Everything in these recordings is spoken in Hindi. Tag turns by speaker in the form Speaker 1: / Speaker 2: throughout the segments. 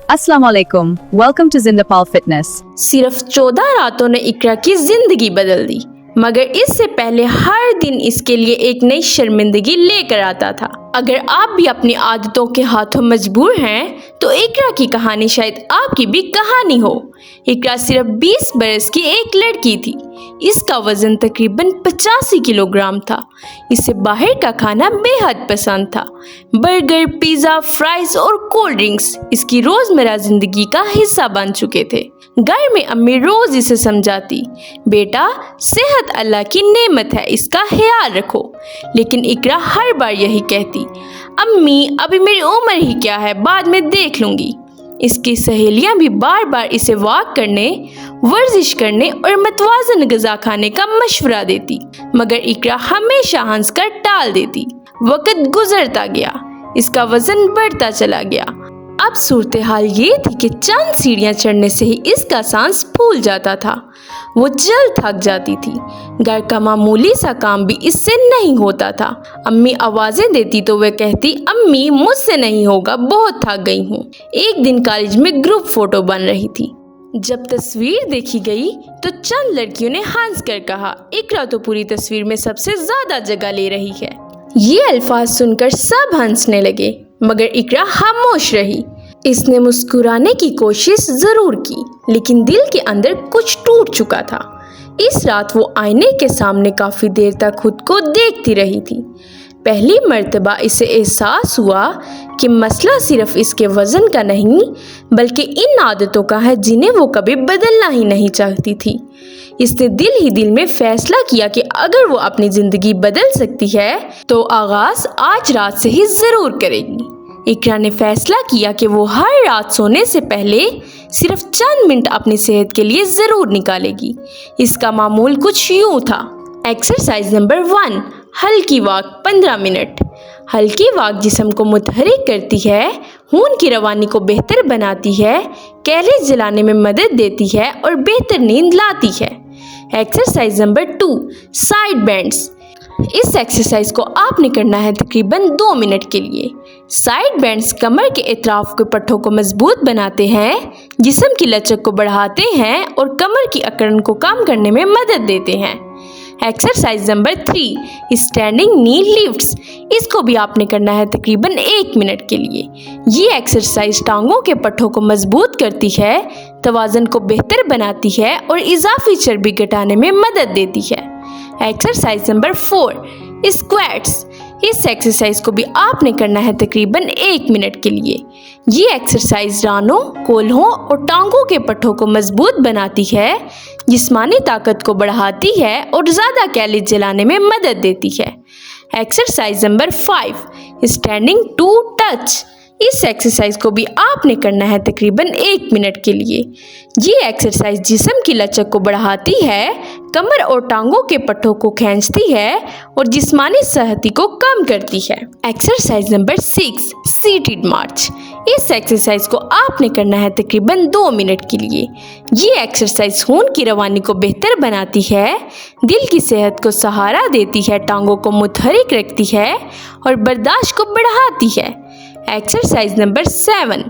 Speaker 1: अस्सलाम वालेकुम, वेलकम टू जिंदापाल फिटनेस।
Speaker 2: सिर्फ 14 रातों ने इकरा की जिंदगी बदल दी, मगर इससे पहले हर दिन इसके लिए एक नई शर्मिंदगी लेकर आता था। अगर आप भी अपनी आदतों के हाथों मजबूर हैं, तो इकरा की कहानी शायद आपकी भी कहानी हो। इकरा सिर्फ 20 बरस की एक लड़की थी। इसका वजन तकरीबन 85 किलोग्राम था। इसे बाहर का खाना बेहद पसंद था। बर्गर, पिज़्ज़ा, फ्राइज और कोल्ड ड्रिंक्स इसकी रोज़मर्रा ज़िंदगी का हिस्सा बन चुके थे। घर में अम्मी रोज़ इसे समझाती, बेटा सेहत अल्लाह की नेमत है, इसका ख्याल रखो। लेकिन इकरा हर बार यही कहती, अम्मी अभी मेरी उम्र ही क्या है, बाद में देख लूँगी। इसकी सहेलियां भी बार बार इसे वॉक करने, वर्जिश करने और मतवाज़न ग़िज़ा खाने का मशवरा देती, मगर इकरा हमेशा हंसकर टाल देती। वक्त गुजरता गया, इसका वजन बढ़ता चला गया। अब सूरत हाल ये थी कि चंद सीढ़ियाँ चढ़ने से ही इसका सांस फूल जाता था। वो जल्द थक जाती थी। घर का मामूली सा काम भी इससे नहीं होता था। अम्मी आवाज़ें देती तो वह कहती, अम्मी मुझसे नहीं होगा, बहुत थक गई हूँ। एक दिन कॉलेज में ग्रुप फोटो बन रही थी। जब तस्वीर देखी गई तो चंद लड़कियों ने हंस कर कहा, इकरा तो पूरी तस्वीर में सबसे ज़्यादा जगह ले रही है। ये अल्फाज सुनकर सब हंसने लगे, मगर इकरा खामोश रही। इसने मुस्कुराने की कोशिश जरूर की, लेकिन दिल के अंदर कुछ टूट चुका था। इस रात वो आईने के सामने काफ़ी देर तक खुद को देखती रही थी। पहली मर्तबा इसे एहसास हुआ कि मसला सिर्फ इसके वज़न का नहीं, बल्कि इन आदतों का है जिन्हें वो कभी बदलना ही नहीं चाहती थी। इसने दिल ही दिल में फैसला किया कि अगर वो अपनी ज़िंदगी बदल सकती है तो आगाज़ आज रात से ही ज़रूर करेगी। इकरा ने फैसला किया कि वो हर रात सोने से पहले सिर्फ चंद मिनट अपनी सेहत के लिए ज़रूर निकालेगी। इसका मामूल कुछ यूँ था। एक्सरसाइज नंबर 1, हल्की वॉक 15 मिनट। हल्की वॉक जिस्म को मुतहरिक करती है, खून की रवानी को बेहतर बनाती है, कैलोरी जलाने में मदद देती है और बेहतर नींद लाती है। Exercise number 2, side bends. इस एक्सरसाइज को आपने करना है तकरीबन 2 मिनट के लिए। साइड बेंड्स कमर के अतराफ के पट्टों को मजबूत बनाते हैं, जिस्म की लचक को बढ़ाते हैं और कमर की अकड़न को कम करने में मदद देते हैं। एक्सरसाइज नंबर 3, स्टैंडिंग नी लिफ्ट्स। इसको भी आपने करना है तकरीबन 1 मिनट के लिए। ये एक्सरसाइज टांगों के पट्टों को मजबूत करती है, तवाज़न को बेहतर बनाती है और इजाफी चर्बी घटाने में मदद देती है। Exercise number 4, squats. इस एक्सरसाइज को भी आपने करना है तकरीबन 1 मिनट के लिए। ये एक्सरसाइज रानों, कोल्हों और टांगों के पट्टों को मजबूत बनाती है, जिस्मानी ताकत को बढ़ाती है और ज़्यादा कैलोरी जलाने में मदद देती है। Exercise number 5, standing toe touch. इस एक्सरसाइज को भी आपने करना है तकरीबन 1 मिनट के लिए। ये एक्सरसाइज जिस्म की लचक को बढ़ाती है, कमर और टांगों के पट्टों को खींचती है और जिस्मानी सहती को कम करती है। एक्सरसाइज नंबर 6, सीटेड मार्च। इस एक्सरसाइज को आपने करना है तकरीबन 2 मिनट के लिए। ये एक्सरसाइज खून की रवानी को बेहतर बनाती है, दिल की सेहत को सहारा देती है, टांगों को मुतहरिक रखती है और बर्दाश्त को बढ़ाती है। Exercise number 7,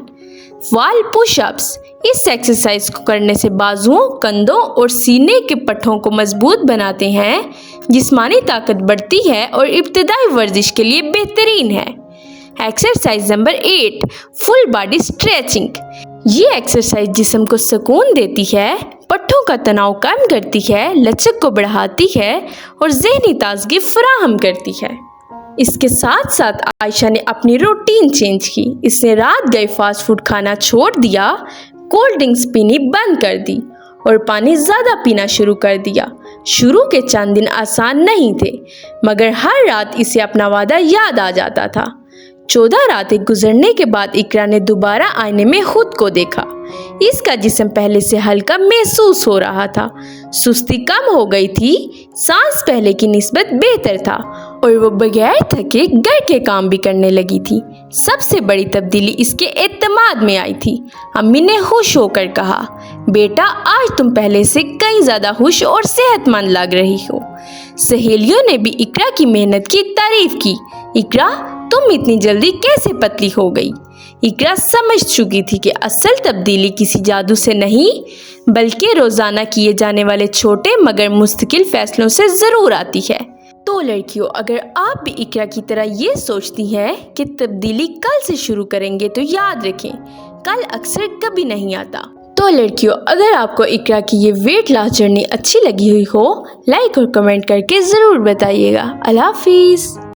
Speaker 2: wall pushups. इस एक्सरसाइज को करने से बाजुओं, कंधों और सीने के पट्टों को मजबूत बनाते हैं, जिस्मानी ताकत बढ़ती है और इब्तिदाई वर्जिश के लिए बेहतरीन है। Exercise number 8, full body stretching. ये एक्सरसाइज जिस्म को सुकून देती है, पट्टों का तनाव कम करती है, लचक को बढ़ाती है और ज़हनी ताजगी फराहम करती है। इसके साथ साथ आयशा ने अपनी रूटीन चेंज की। इसने रात गए फास्ट फूड खाना छोड़ दिया, कोल्ड ड्रिंक्स पीनी बंद कर दी और पानी ज़्यादा पीना शुरू कर दिया। शुरू के चंद दिन आसान नहीं थे, मगर हर रात इसे अपना वादा याद आ जाता था। 14 रातें गुजरने के बाद इकरा ने दोबारा आईने में खुद को देखा। इसका जिस्म पहले से हल्का महसूस हो रहा था, सुस्ती कम हो गई थी, सांस पहले की निस्बत बेहतर था और वो बगैर थके घर के काम भी करने लगी थी। सबसे बड़ी तब्दीली इसके एतमाद में आई थी। अम्मी ने खुश होकर कहा, बेटा आज तुम पहले से कई ज़्यादा खुश और सेहतमंद लग रही हो। सहेलियों ने भी इकरा की मेहनत की तारीफ की। इकरा तुम इतनी जल्दी कैसे पतली हो गई? इकरा समझ चुकी थी कि असल तब्दीली किसी जादू से नहीं बल्कि रोज़ाना किए जाने वाले छोटे मगर मुस्तकिल फैसलों से ज़रूर आती है। तो लड़कियों, अगर आप भी इकरा की तरह ये सोचती हैं कि तब्दीली कल से शुरू करेंगे तो याद रखें, कल अक्सर कभी नहीं आता। तो लड़कियों, अगर आपको इकरा की ये वेट लॉस जर्नी अच्छी लगी हुई हो, लाइक और कमेंट करके ज़रूर बताइएगा। अल्लाह हाफिज़।